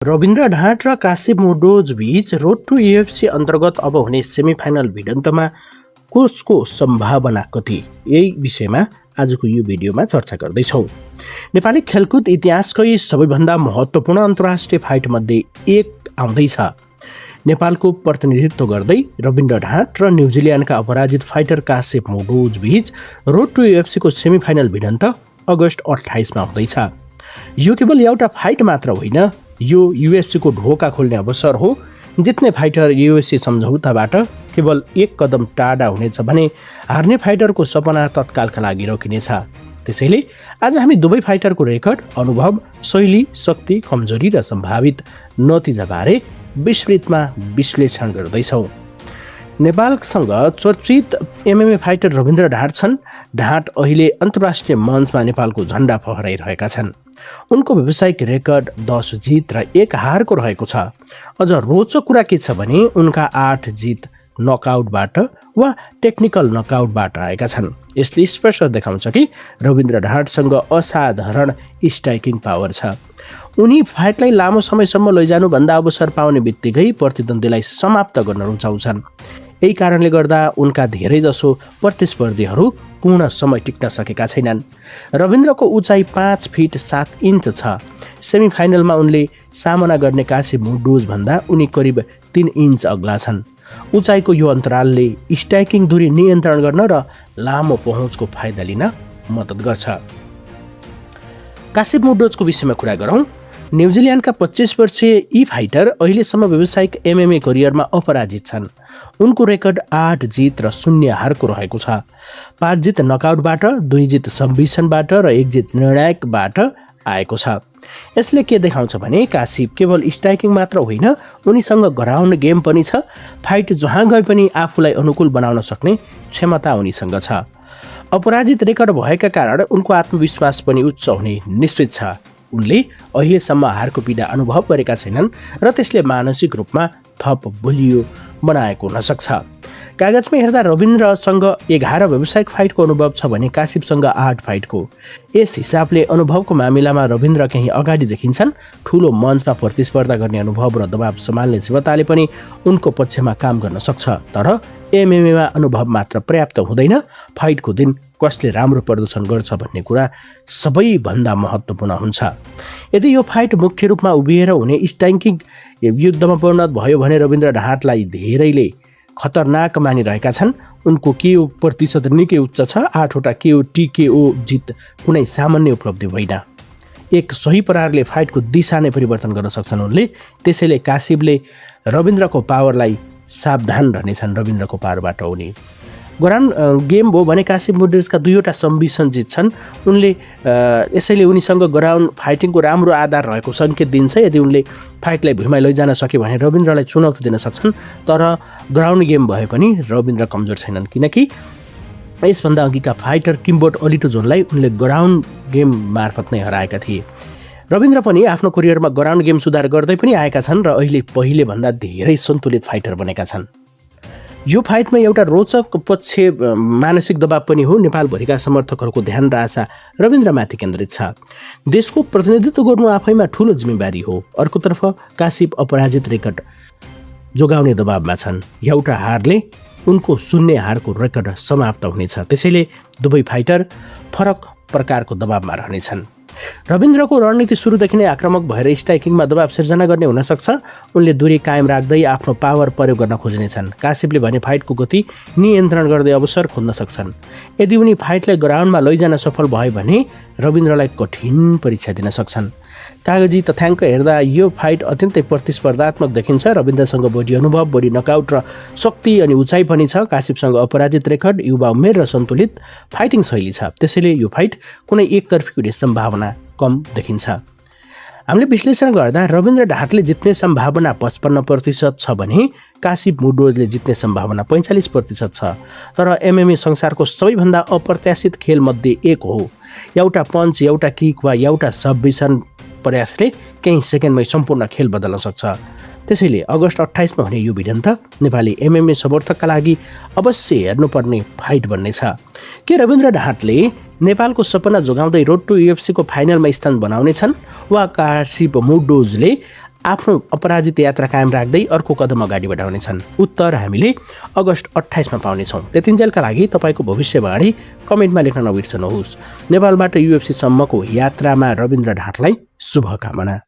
रविन्द्र ढाँट र काशिप मुडोज बीच road to UFC अन्तर्गत अब हुने सेमिफाइनल भिडन्तमा कोचको सम्भावना कति, यही विषयमा आजको यो भिडियोमा चर्चा गर्दैछौँ। नेपाली खेलकुद इतिहासकै सबैभन्दा महत्त्वपूर्ण अन्तर्राष्ट्रिय फाइटमध्ये एक आउँदैछ। नेपालको प्रतिनिधित्व गर्दै रविन्द्र ढाँट र न्युजिल्यान्डका अपराजित फाइटर काशिप मुडोज बीच रोड टु यूएफसीको सेमिफाइनल भिडन्त अगस्त 28मा हुँदैछ। यो केवल एउटा फाइट मात्र होइन, यो यूएफसीको ढोका खोल्ने अवसर हो। जित्ने फाइटर यूएफसी सम्झौताबाट केवल एक कदम टाढा हुनेछ भने हार्ने फाइटरको सपना तत्कालका लागि रोकिनेछ। त्यसैले आज हामी दुवै फाइटरको रेकर्ड, अनुभव, शैली, शक्ति, कमजोरी र सम्भावित नतिजाबारे विस्तृतमा विश्लेषण गर्दैछौँ। नेपालसँग चर्चित एमएमए फाइटर रविन्द्र ढाँट छन्। ढाँट अहिले अन्तर्राष्ट्रिय मञ्चमा नेपालको झण्डा फहराइरहेका छन्। उनको व्यावसायिक रेकर्ड 10 जित र 1 हारको रहेको छ। अझ रोचक कुरा के छ भने उनका 8 जित नकआउटबाट वा टेक्निकल नकआउटबाट आएका छन्। यसले स्पष्ट देखाउँछ कि रविन्द्र ढाँटसँग असाधारण स्ट्राइकिङ पावर छ। उनी फाइटलाई लामो समयसम्म लैजानुभन्दा अवसर पाउने बित्तिकै प्रतिद्वन्द्वीलाई समाप्त गर्न रुचाउँछन्। यही कारणले गर्दा उनका धेरैजसो प्रतिस्पर्धीहरू पूर्ण समय टिक्न सकेका छैनन्। रविन्द्रको उचाइ 5 फिट 7 इन्च छ। सेमिफाइनलमा उनले सामना गर्ने काशिप मुडोजभन्दा उनी करिब 3 इन्च अग्ला छन्। उचाइको यो अन्तरालले स्ट्राइकिङ दूरी नियन्त्रण गर्न र लामो पहुँचको फाइदा लिन मद्दत गर्छ। काशिप मुडोजको विषयमा कुरा गरौँ। न्युजिल्यान्डका 25 वर्षीय यी फाइटर अहिलेसम्म व्यावसायिक एमएमए करियरमा अपराजित छन्। उनको रेकर्ड 8 जित र 0 हारको रहेको छ। 5 जित नकआउटबाट, 2 जित सबमिसनबाट र 1 जित निर्णायकबाट आएको छ। यसले के देखाउँछ भने काशिप केवल स्ट्राइकिङ मात्र होइन, उनीसँग ग्राउन्ड गेम पनि छ। फाइट जहाँ गए पनि आफूलाई अनुकूल बनाउन सक्ने क्षमता उनीसँग छ। अपराजित रेकर्ड भएका कारण उनको आत्मविश्वास पनि उच्च हुने निश्चित छ। उनले अहिलेसम्म हारको पीडा अनुभव गरेका छैनन् र त्यसले मानसिक रूपमा थप बलियो बनाएको हुन सक्छ। कागजमा हेर्दा रविन्द्रसँग 11 व्यावसायिक फाइटको अनुभव छ भने काशिपसँग 8 फाइटको। यस हिसाबले अनुभवको मामिलामा रविन्द्र केही अगाडि देखिन्छन्। ठुलो मञ्चमा प्रतिस्पर्धा गर्ने अनुभव र दबाब सम्हाल्ने क्षमताले पनि उनको पक्षमा काम गर्न सक्छ। तर एमएमएमा अनुभव मात्र पर्याप्त हुँदैन। फाइटको दिन कसले राम्रो प्रदर्शन गर्छ भन्ने कुरा सबैभन्दा महत्त्वपूर्ण हुन्छ। यदि यो फाइट मुख्य रूपमा उभिएर हुने स्ट्राइकिङ युद्धमा परिणत भयो भने रविन्द्र ढाँटलाई धेरैले खतरनाक मानिरहेका छन्। उनको केओ प्रतिशत निकै उच्च छ। 8वटा केओ टिकेओ जित कुनै सामान्य उपलब्धि होइन। एक सही प्रहारले फाइटको दिशा नै परिवर्तन गर्न सक्छन् उनले। त्यसैले काशिपले रविन्द्रको पावरलाई सावधान रहनेछन्। रविन्द्रको पावरबाट उनी ग्राउन्ड गेम हो भने काशिप मुडोजका 2वटा सबमिसन जित्छन्। उनले यसैले उनीसँग ग्राउन्ड फाइटिङको राम्रो आधार रहेको सङ्केत दिन्छ। यदि उनले फाइटलाई भुइँमा लैजान सक्यो भने रविन्द्रलाई चुनौती दिन सक्छन्। तर ग्राउन्ड गेम भए पनि रविन्द्र कमजोर छैनन्, किनकि यसभन्दा अघिका फाइटर किम्बोट अलिटोजोनलाई उनले ग्राउन्ड गेम मार्फत नै हराएका थिए। रविन्द्र पनि आफ्नो करियरमा ग्राउन्ड गेम सुधार गर्दै पनि आएका छन् र अहिले पहिलेभन्दा धेरै सन्तुलित फाइटर बनेका छन्। यो फाइटमा एउटा रोचक पक्ष मानसिक दबाव पनि हो। नेपालभरिका समर्थकहरूको ध्यान र आशा रविन्द्रमाथि केन्द्रित छ। देशको प्रतिनिधित्व गर्नु आफैमा ठुलो जिम्मेवारी हो। अर्कोतर्फ काशिप अपराजित रेकर्ड जोगाउने दबावमा छन्। एउटा हारले उनको 0 हारको रेकर्ड समाप्त हुनेछ। त्यसैले दुवै फाइटर फरक प्रकारको दबावमा रहनेछन्। रविन्द्रको रणनीति सुरुदेखि नै आक्रामक भएर स्ट्राइकिङमा दबाव सिर्जना गर्ने हुनसक्छ। उनले दूरी कायम राख्दै आफ्नो पावर प्रयोग गर्न खोज्नेछन्। काशिपले भने फाइटको गति नियन्त्रण गर्दै अवसर खोज्न सक्छन्। यदि उनी फाइटलाई ग्राउन्डमा लैजान सफल भयो भने रविन्द्रलाई कठिन परीक्षा दिन सक्छन्। कागजी तथ्याङ्क हेर्दा यो फाइट अत्यन्तै प्रतिस्पर्धात्मक देखिन्छ। रविन्द्रसँग बढी अनुभव, बढी नकआउट र शक्ति अनि उचाइ पनि छ। काशिपसँग अपराजित रेकर्ड, युवा उमेर र सन्तुलित फाइटिङ शैली छ। त्यसैले यो फाइट कुनै एकतर्फी हुने सम्भावना कम देखिन्छ। हामीले विश्लेषण गर्दा रविन्द्र ढाँटले जित्ने सम्भावना 55% छ भने काशिप मुडोजले जित्ने सम्भावना 45% छ। तर एमएमए संसारको सबैभन्दा अप्रत्याशित खेलमध्ये एक हो। एउटा पञ्च, एउटा किक वा एउटा सबमिसन प्रयासले केही सेकेन्डमै सम्पूर्ण खेल बदल्न सक्छ। त्यसैले अगस्त 28मा हुने यो भिडन्त नेपाली एमएमए समर्थकका लागि अवश्य हेर्नुपर्ने फाइट बन्नेछ। के रविन्द्र ढाँटले नेपालको सपना जोगाउँदै रोड टु यूएफसीको फाइनलमा स्थान बनाउनेछन् वा काशिप मुडोजले आफ्नो अपराजित यात्रा कायम राख्दै अर्को कदम अगाडि बढाउनेछन्। उत्तर हामीले अगस्त 28 मा पाउनेछौँ। त्यतिन्जेलका लागि तपाईँको भविष्यवाणी कमेन्टमा लेख्न नबिर्सनुहोस्। नेपालबाट UFC सम्मको यात्रामा रविन्द्र ढाँटलाई शुभकामना।